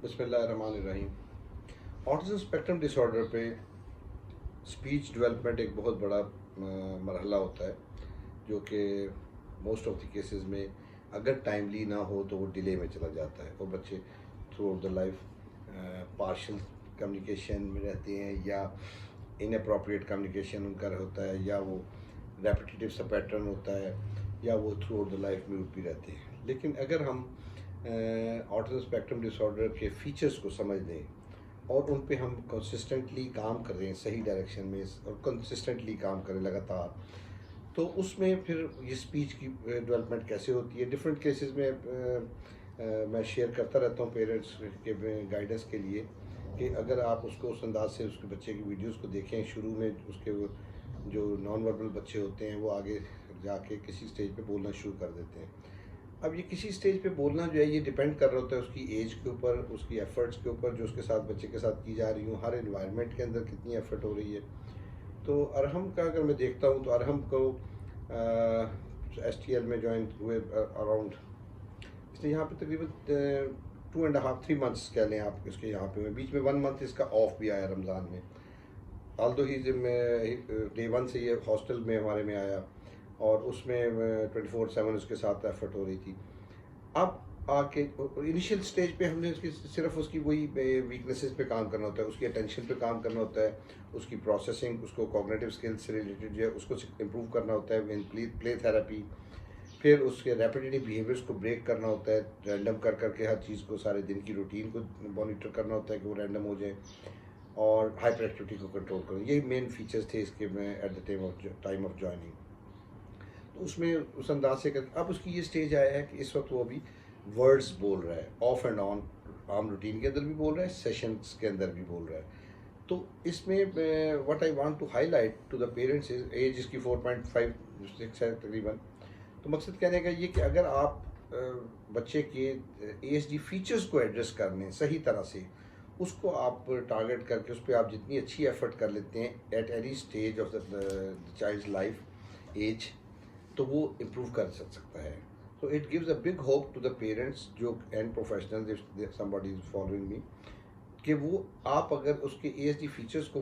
बिस्मिल्लाहिर्रहमानिर्रहीम। Autism spectrum disorder पे speech development एक बहुत बड़ा मरहला होता है, जो कि मोस्ट ऑफ द केसेस में अगर टाइमली ना हो तो वो डिले में चला जाता है और बच्चे through out the life partial communication में रहते हैं, या इनअप्रोप्रिएट कम्युनिकेशन उनका होता है, या वो रेपिटेटिव सा पैटर्न होता है, या वो through out the life mute भी रहते हैं। लेकिन अगर हम ऑटिज़म स्पेक्ट्रम डिसऑर्डर के फीचर्स को समझ लें और उन पे हम कंसिस्टेंटली काम कर रहे हैं सही डायरेक्शन में और कंसिस्टेंटली काम करें लगातार, तो उसमें फिर ये स्पीच की डेवलपमेंट कैसे होती है। डिफरेंट केसेस में मैं शेयर करता रहता हूँ पेरेंट्स के गाइडेंस के लिए कि अगर आप उसको उस अंदाज से उसके बच्चे की वीडियोस को देखें, शुरू में उसके वो जो नॉन वर्बल बच्चे होते हैं वो आगे जाके किसी स्टेज पे बोलना शुरू कर देते हैं। अब ये किसी स्टेज पे बोलना जो है ये डिपेंड कर रहा होता है उसकी एज के ऊपर, उसकी एफर्ट्स के ऊपर, जो उसके साथ बच्चे के साथ की जा रही हूँ, हर इन्वायरमेंट के अंदर कितनी एफर्ट हो रही है। तो अरहम का अगर मैं देखता हूँ तो अरहम को STL में ज्वाइन हुए अराउंड, इसने यहाँ पे तकरीबन 2.5-3 मंथ्स कह लें आप इसके यहाँ पे, बीच में 1 मंथ इसका ऑफ भी आया रमज़ान में। ऑल्दो ही डे 1 से ये हॉस्टल में हमारे में आया और उसमें 24/7 उसके साथ एफर्ट हो रही थी। अब आके इनिशियल स्टेज पे हमने उसकी सिर्फ उसकी वही वीकनेसेस पे काम करना होता है, उसकी अटेंशन पे काम करना होता है, उसकी प्रोसेसिंग, उसको कॉग्निटिव स्किल्स से रिलेटेड जो है उसको इम्प्रूव करना होता है इन प्ले थेरेपी। फिर उसके रेपिटेटिव बिहेवियर्स को ब्रेक करना होता है, रैंडम कर करके हर चीज़ को, सारे दिन की रूटीन को मॉनिटर करना होता है कि वो रैंडम हो जाए, और हाइपर एक्टिविटी को कंट्रोल करें। यही मेन फीचर्स थे इसके में at the time of joining. तो उसमें उस अंदाज से कर, अब उसकी ये स्टेज आया है कि इस वक्त वो भी वर्ड्स बोल रहा है, ऑफ एंड ऑन, आम रूटीन के अंदर भी बोल रहा है, सेशंस के अंदर भी बोल रहा है। तो इसमें what I want to highlight to the parents is, as इसकी 4.56 है तकरीबन। तो मकसद कहने का ये कि अगर आप बच्चे के ASD फीचर्स को एड्रेस कर लें सही तरह से, उसको आप टारगेट करके उस पर आप जितनी अच्छी एफर्ट कर लेते हैं at any stage of the child's life age, तो वो इम्प्रूव कर सकता है। तो it gives a big hope to the parents जो and professional, if somebody is following me, कि वो आप अगर उसके ASD फीचर्स को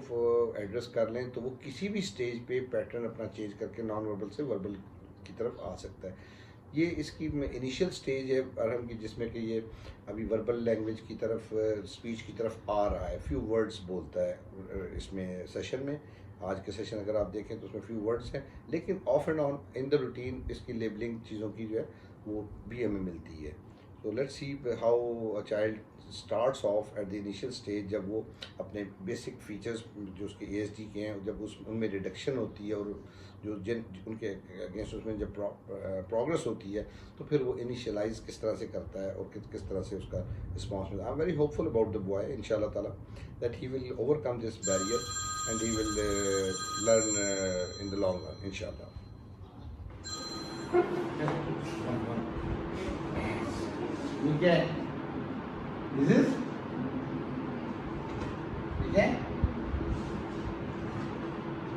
एड्रेस कर लें तो वो किसी भी स्टेज पे पैटर्न अपना चेंज करके नॉन वर्बल से वर्बल की तरफ आ सकता है। ये इसकी इनिशियल स्टेज है अरहम की, जिसमें कि ये अभी वर्बल लैंग्वेज की तरफ, स्पीच की तरफ आ रहा है, फ्यू वर्ड्स बोलता है इसमें सेशन में। आज के सेशन अगर आप देखें तो उसमें फ्यू वर्ड्स हैं, लेकिन of and on in the routine इसकी लेबलिंग चीज़ों की जो है वो भी हमें मिलती है। तो let's see how a child starts of at the initial stage, जब वो अपने बेसिक फीचर्स जो उसके ASD के हैं जब उनमें रिडक्शन होती है और जो जिन उनके अगेंस्ट उसमें जब प्रोग्रेस होती है, तो फिर वो इनिशियलाइज किस तरह से करता है और किस तरह से उसका रिस्पॉन्स मिलता है। I am very hopeful about the boy, इंशाल्लाह ताला, that he will overcome this barrier and he will learn in the long run इंशाल्लाह। ठीक है, दिस इज ठीक है,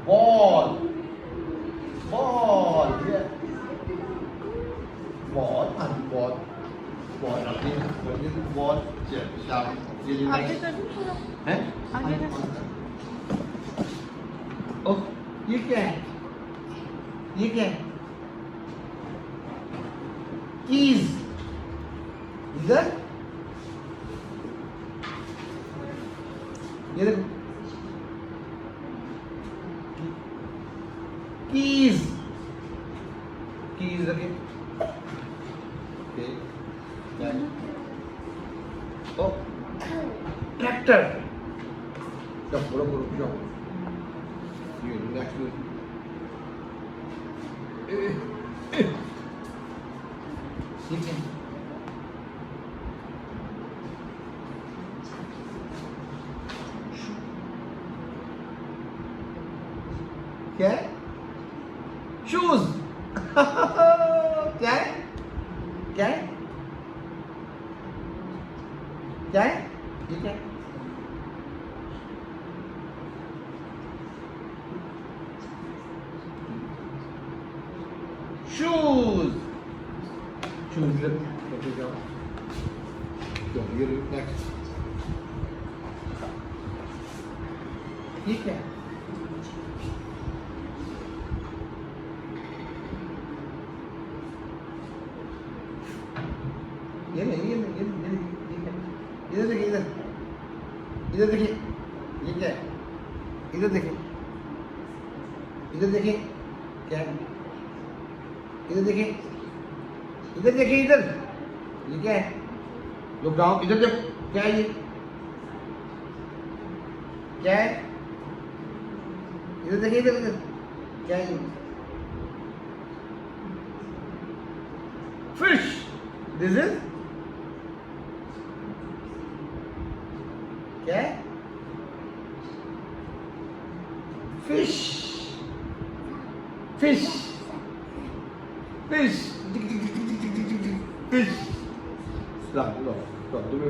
ball ball ball ball ball अपनी बॉल शाम है। ओह, ये क्या है, ये क्या है, कीज इधर, ये देखो, कीज कीज रखे, ओ ट्रैक्टर, जाओ बोलो बोलो जाओ, ये नेक्स्ट ठीक है, क्या है, शूज क्या है, क्या है, क्या है, ठीक है, शूज शूज लेके जाओ, next ये क्या है? ये नहीं, ये नहीं, ये नहीं, ये नहीं, ये क्या है? इधर देखिए, इधर देखिए, ये क्या है? इधर देखिए, इधर देखिए, क्या है? इधर देखिए, इधर देखिए, इधर, ये क्या है? लोग गाँव इधर देखो, क्या है ये? क्या है? इधर देखिए, इधर इधर, क्या है ये? फिश, दिस इज क्या है? Fish, fish, fish, fish. लो, लो, लो, तुम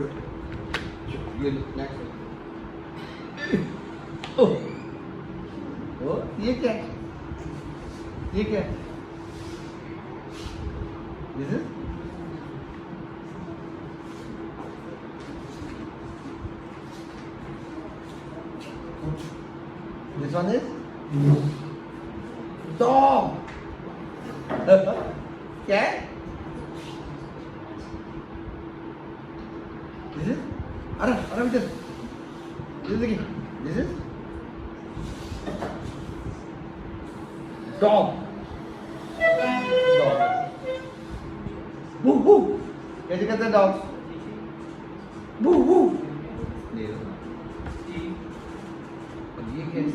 ये नेक्स्ट। ओह, ओह, ये क्या है? ये क्या है? This is this one is dog. क्या है? This is अरे इधर देखिए, this is dog. Dog. Woo woo. कैसे कहते हैं dog? Woo woo. ये और ये क्या है?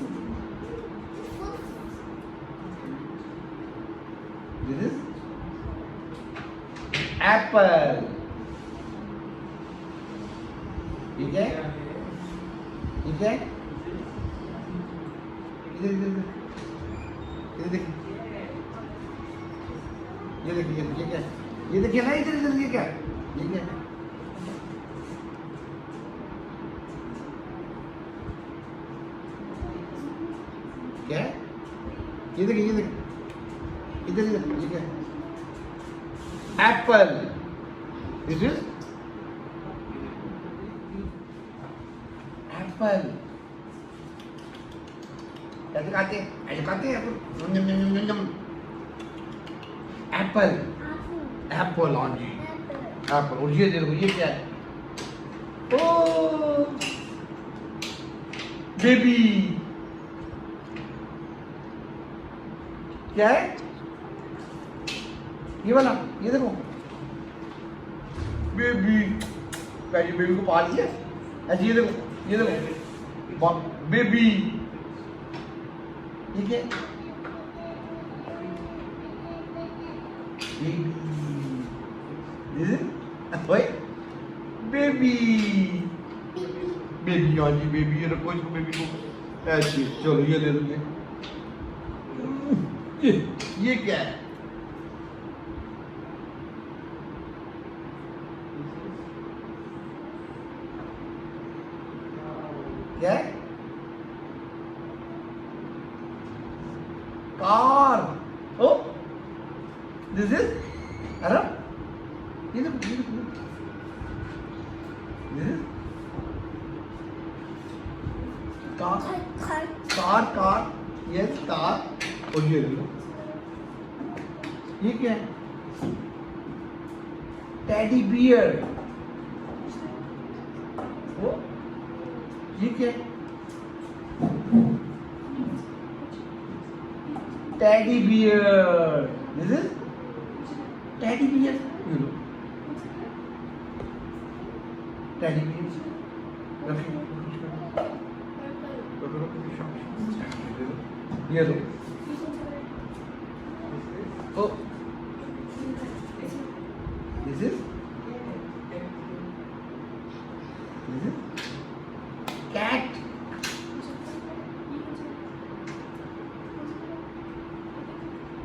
This is apple. ये क्या है? ये क्या है? इधर इधर इधर इधर देखिए, ये देखिए, ये क्या है? ये देखिए ना, इधर इधर, ये क्या है? ये क्या है? क्या है? ये देखिए, ये देखिए, इधर इधर, ये क्या है? एप्पल। This is apple. कैसे खाते हैं? ऐसे खाते हैं एप्पल। एप्पल, एप्पल ऑन जी, एप्पल। और ये देखो, ये क्या है? ओ बेबी, क्या है? ये वाला, ये देखो, बेबी। पहले बेबी को पाल लिया ऐसे, ये देखो, ये देखो, बेबी। ये क्या? बेबी, दिस इज ओए बेबी, बेबी हाँ जी, बेबी। ये रखो इसको, बेबी को ऐसे। चलो ये ले लो, ये क्या है? क्या है? कार। ओ दिस इज अरे ये देखो, ये देखो, this is car, car, car, yes car. और ये लो, ये क्या है? Teddy bear. ओ ये क्या है? Teddy bear. This is teddy bear. ये लो, टेडी बियर। ये लो, ओ दिस इज cat।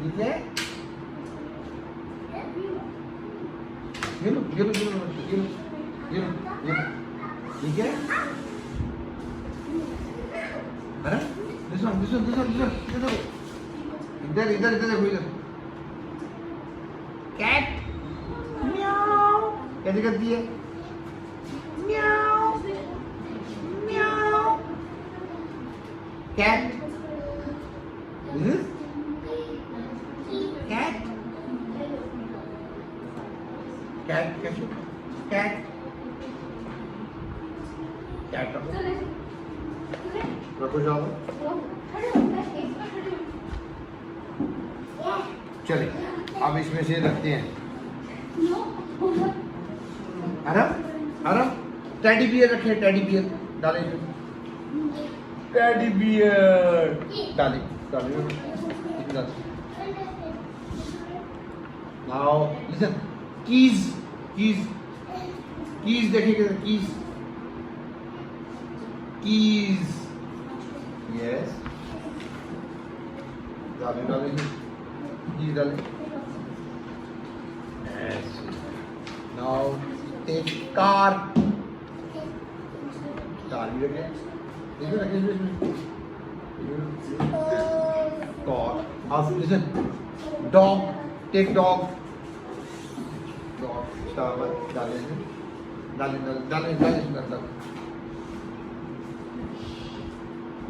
ये क्या है? ये लो, ये लो, ये लो, ये लो, ये लो, ये लो, ये क्या है? अरे this one, this one, this one, this one, इधर इधर इधर देखो, इधर कैट। म्याऊ। कैसे करती है? म्याऊ म्याऊ Cat. This is cat. Cat. Cat. Cat. रखो जाओ। चलिए अब इसमें से रखते हैं। अरब टेडी बियर रखे, टेडी बियर डालें इसमें। टेडी बियर डालें। नाउ लिसन, कीज देखिए, कीज यस, डालें कीज डालें। नाउ टेक कार भी रखें, इसमें रखें, इसमें कार। अब लिसन, डॉग, टेक डॉग शाबाश, डालें इसमें अंदर।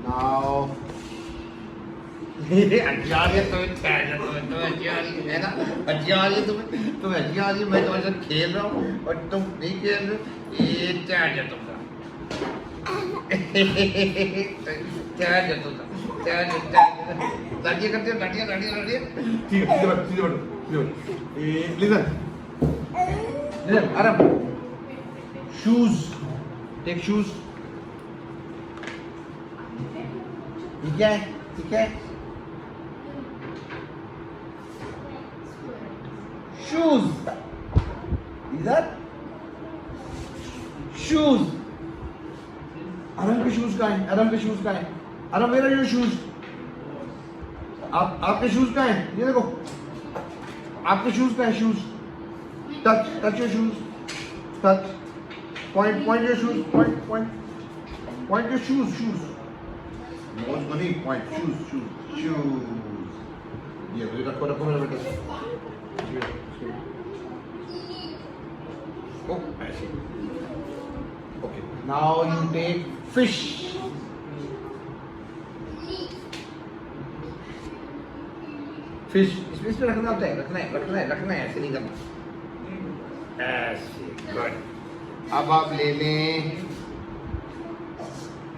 नाउ मैं तुम्हारे साथ खेल रहा हूँ और तुम नहीं खेल रहे हो, ये चार्जर तुमका। लाठियाँ करते हो, लाठियाँ। ठीक है, लिसन, अरब, शूज, टेक शूज। ठीक है, शूज, इधर शूज। अरम के शूज कहाँ हैं? अरम मेरा ये शूज, आपके शूज कहाँ हैं? ये देखो, आपके शूज कहाँ हैं? Shoes, touch your shoes, touch, point your shoes, point your shoes. Nose को नहीं, पॉइंट, शूज। ये रखो मेरा बेटा। ऐसे। Okay, now you take fish. इसमें रखना होता है, रखना है, ऐसे नहीं करना, ऐसे। गुड। अब आप ले लें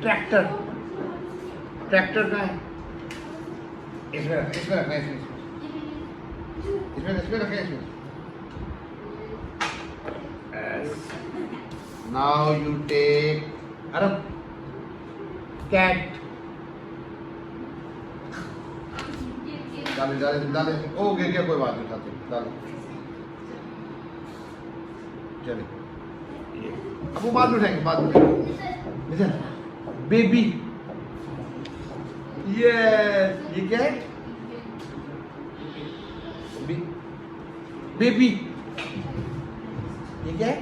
ट्रैक्टर कहाँ है? इसमें रखना है, इसमें रखना है, इसमें। Now you take Arab cat. डाले। ओ गिर गया, कोई बात नहीं, उठाते डाले। चलिए, अब वो बाद में उठाएंगे, लिसन, बेबी, यस, ये क्या है? बेबी, ये क्या है?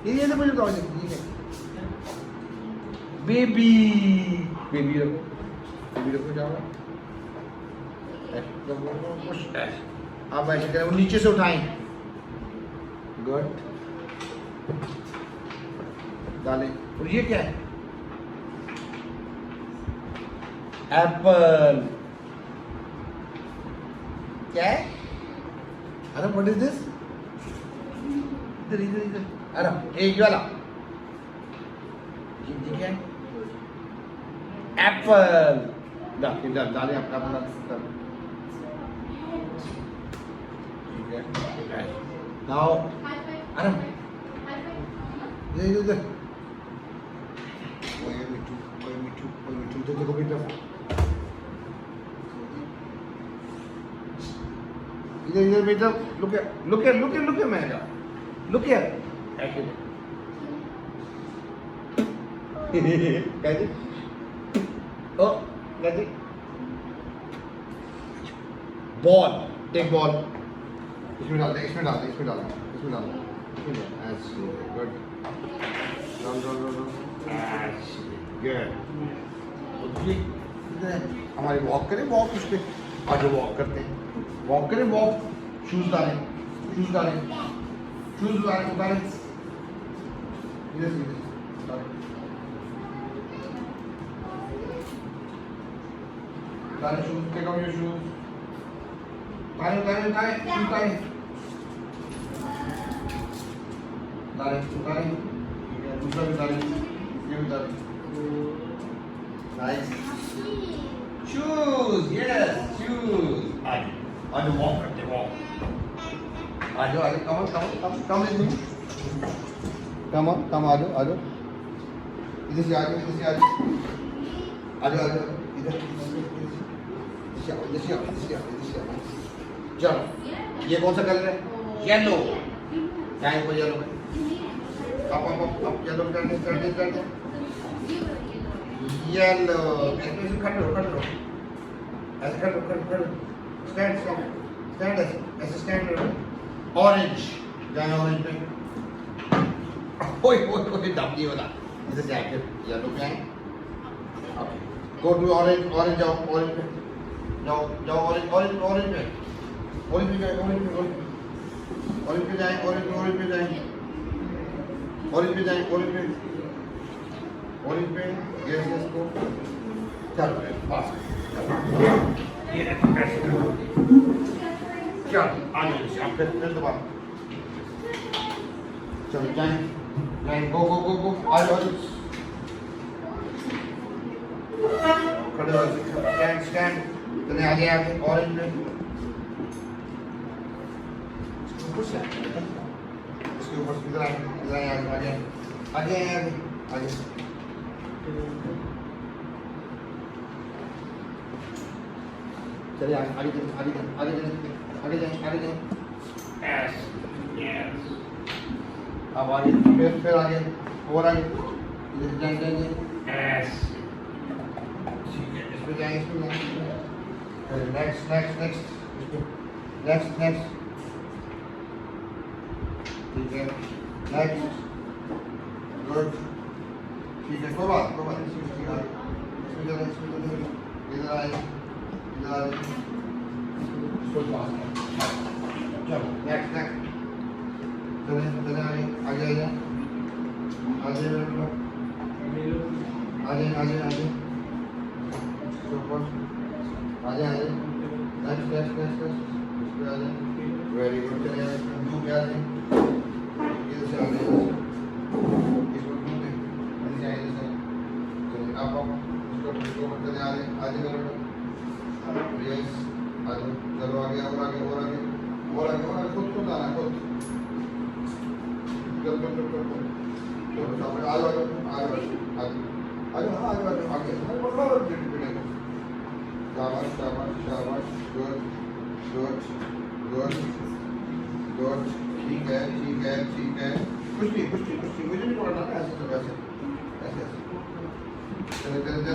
ये तो मुझे बताओ, ये क्या? बेबी रखो, जाओ। आप ऐसे करें, वो नीचे से उठाएं। गुड, डालें। और ये क्या है? एप्पल। क्या है? अरे व्हाट इज दिस? इधर। अरे एक वाला, ये क्या है? एप्पल। डालें अपना। ठीक है, नाउ अरे इधर मिठू देखो बेटा, इधर बेटा, look here मैंने कहा, look here, ऐसे कैसे? ओ कैसे? बॉल, टेक बॉल, इसमें डाल दे, ऐसे गुड, हमारे वॉक करें, वॉक उस पर आज वॉक करते हैं, वॉक करें, वॉक, शूज डालें, उतारें, इधर Utáne shoes, take off your shoes. Utáne. ठीक है, दूसरा भी उतारे, ये भी उतारे. Nice. Shoes, yes, shoes. आज walk करते walk. आज come with me. Come on, आ जाओ. इधर से आ जाओ. इधर. चलो, ये कौन सा कलर है? येलो. क्या है वो येलो में? अब येलो कर दे. येलो. ऐसे खड़े रहो. ऐसे खड़े रहो. स्टैंड ऐसे स्टैंड रहो. ऑरेंज. जाए ऑरेंज पे. ओए डबली वाला. इधर जैकेट येलो पे है. गो टू ऑरेंज जाओ ऑरेंज पे. जाओ ऑरेंज पे जाए. ऑरेंज पे यस को चलो पास. ये ऐसे करो. चल आ जाओ आप फिर दोबारा. चलो जाए गो आ जाओ. खड़े हो स्टैंड. चले आगे ऑरेंज में. इसके ऊपर इधर आगे. चलिए आगे जाए. यस. अब आगे फिर आगे और आगे. इधर जाएंगे. यस. ठीक है, इसमें जाएंगे. नेक्स्ट. ठीक है, नेक्स्ट. गुड. ठीक है, कोई बात इधर आए. चलो नेक्स्ट. चले आगे. नेक्स्ट. Very good. चले ब्लू पे आ जाए. इधर से आगे. इसको ब्लू पे इधर से. चलिए आप इसको चले आगे करो. यस. चलो आगे खुद आना खुद. चलो सामने आ जाओ. आगे. शाबाश. गुड. ठीक है. कुछ नहीं मुझे नहीं पढ़ना है. ऐसे. चले आगे.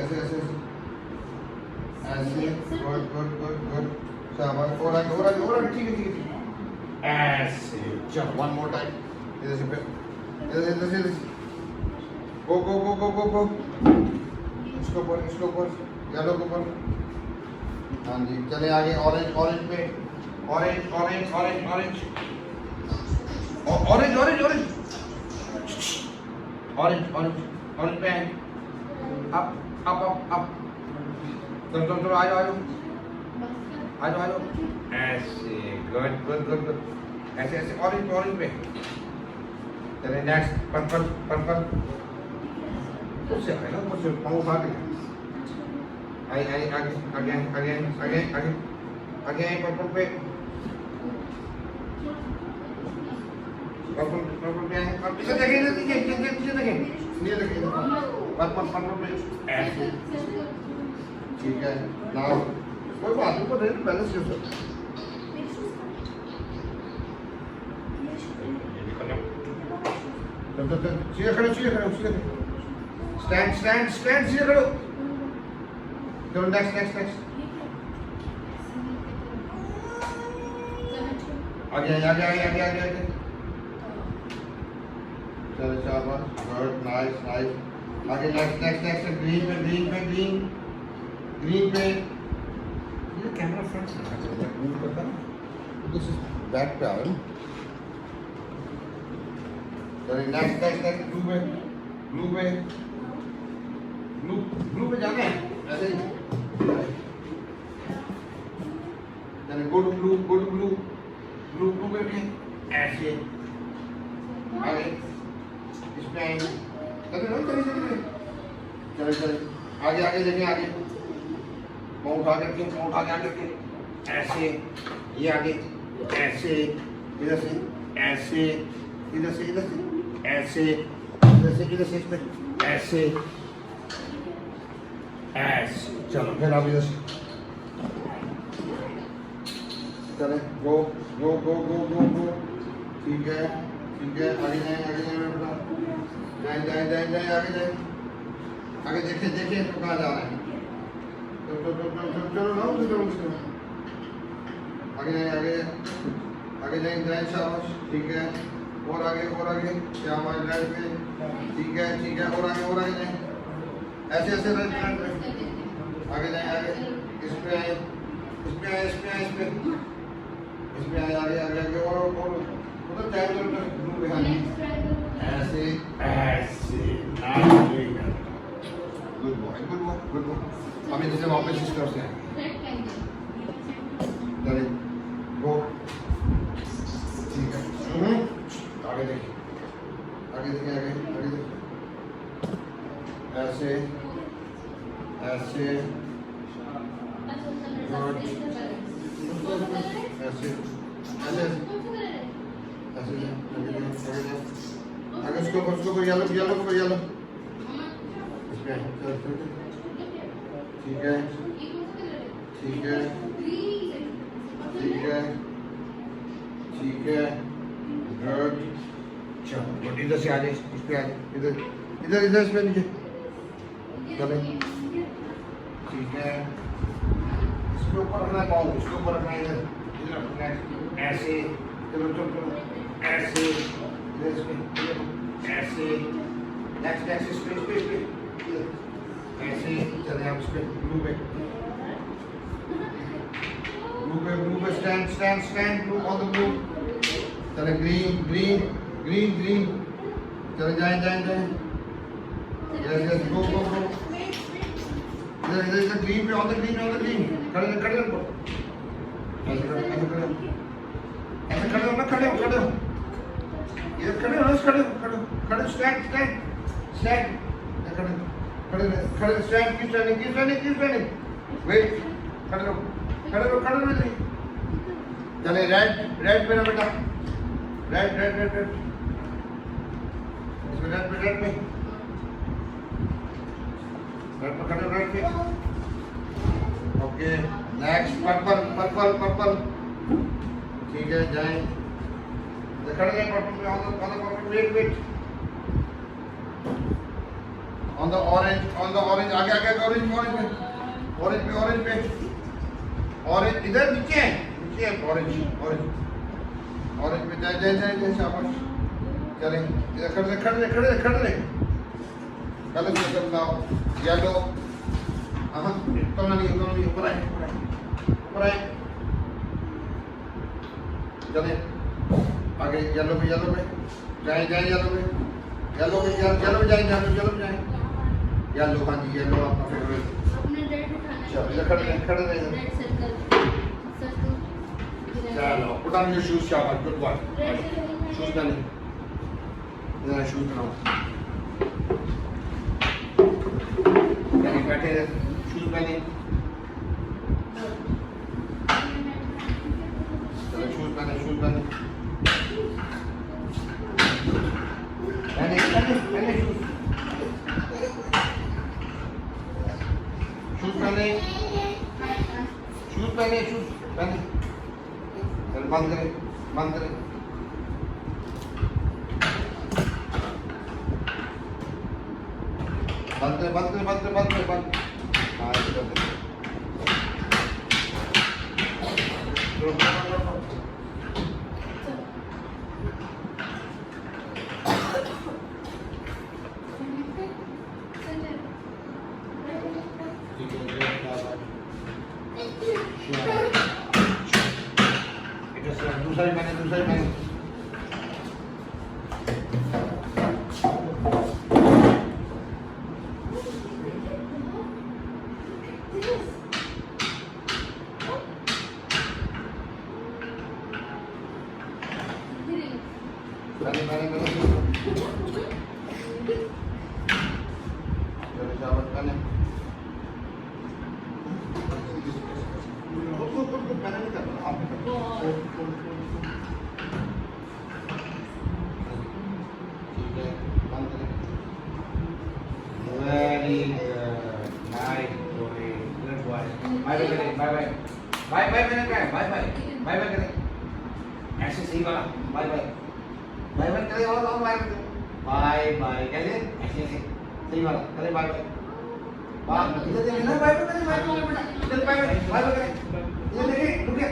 इधर ऐसे. गुड. शाबाश. और आगे. ठीक है. ऐसे. चलो वन मोर टाइम. इधर से. गो. इसको ऊपर येलो के ऊपर. हाँ जी. चले आगे ऑरेंज पे. ऑरेंज पे. अप. चलो आ जाओ. ऐसे. गुड. ऐसे ऑरेंज पे. चले नेक्स्ट. पर्पल. उससे आए ना मुझे पाँव उठा के. आगे पर्पल पे. पर्पल पे आए. अब पीछे देखें. ये देखें. पर्पल पे. ऐसे. ठीक है. नाउ कोई बात नहीं. पर रेड बैलेंस हो सकता. सीधे खड़े. स्टैंड सीधे खड़ो. चलो नेक्स्ट. आगे. चलो शाबाश. गुड. नाइस. आगे नेक्स्ट. ग्रीन पे. ये कैमरा फ्रंट से मूव करता है. दिस इज बैक पे आ रहा है ना। चलिए नेक्स्ट नेक्स्ट नेक्स्ट ब्लू पे जाना है ऐसे ही। चलिए गो टू ब्लू पे भी ऐसे आगे इसमें आएंगे। चलिए आगे आगे देखिए आगे पाँव उठा करके ऐसे ये आगे ऐसे इधर से ऐसे इधर से ऐसे इधर से इसमें ऐसे ऐसे। चलो फिर आप इधर से चले गो ठीक है आगे जाए बेटा जाए आगे देखिए तो कहाँ जा रहे हैं। चलो आगे जाए शाबाश ठीक है। और आगे क्या हमारे राइट पे ठीक है और आगे जाए ऐसे राइट पे आगे जाए इस पे आए आगे और उधर जाए ऐसे गुड बॉय हम इधर से वापस इस तरफ से चलिए गो ठीक है। आगे देखिए ऐसे ऐसे आगे उसको येलो ठीक है गुड। चलो इधर से आ जाए इस पे आ जाए इधर इस पे नीचे चले ठीक है। इसके ऊपर रखना है पाँव इसके ऊपर रखना है इधर रखना है ऐसे चलो ऐसे इधर ऐसे नेक्स्ट इस पे ऐसे चले आप इस पे ब्लू पे stand blue on the blue. चले ग्रीन चले जाए यस गो इधर ग्रीन पे ऑन द ग्रीन खड़े रहो ऐसे खड़े हो स्टैंड कीप स्टैंडिंग वेट खड़े रहो चले रेड पे ना बेटा रेड इसमें रेड पे रेड पे ओके। नेक्स्ट पर्पल ठीक है जाए खड़े रहे पर्पल पे on the purple wait on the orange आगे ऑरेंज इधर नीचे ऑरेंज पे जाए शाबाश। चले इधर खड़े कलर से बताओ येलो नहीं ऊपर आए चले आगे येलो पे जाए येलो पे जाए येलो हाँ जी येलो आपका फेवरेट। चलो इधर खड़े रहे चलो पुट ऑन योर शूज शाबाश गुड बॉय शूज पहने इधर शूज बनाओ बैठे शूज पहने चलो शूज पहने शूज पहने बंद करें बंद दूसरा भी पहने, दूसरा भी पहने। पहने पहने पहने चावल पहने। पहने नहीं करना आप ठीक है, बंद करें। Very good, nice boy, good boy. Bye bye करें, बाय बाय बाय बाय मैंने कहा बाय बाय बाय बाय करें, ऐसे सही वाला बाय बाय बाय बाय करें, और बाय बाय बाय कैसे ऐसे ऐसे सही वाला करें, बाय बाय बाय इधर देखिए ना, बाय बाय करें, बाय बाय बेटा इधर बाय बाय बाय बाय करें, इधर देखिए रुकिए,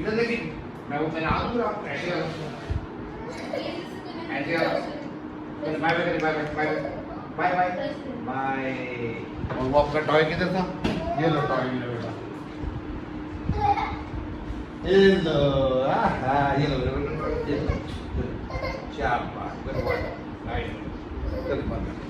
इधर देखिए मैं वो मैंने आप पूरा ऐसे वाला बाय बाय करें, bye bye bye bye bye bye. और वो आपका टॉय किधर था? ये लो टॉय मेरा बेटा, ये लो, ये लो, ये लो, शाबाश, गुड बॉय, नाइस, चलिए बात करें।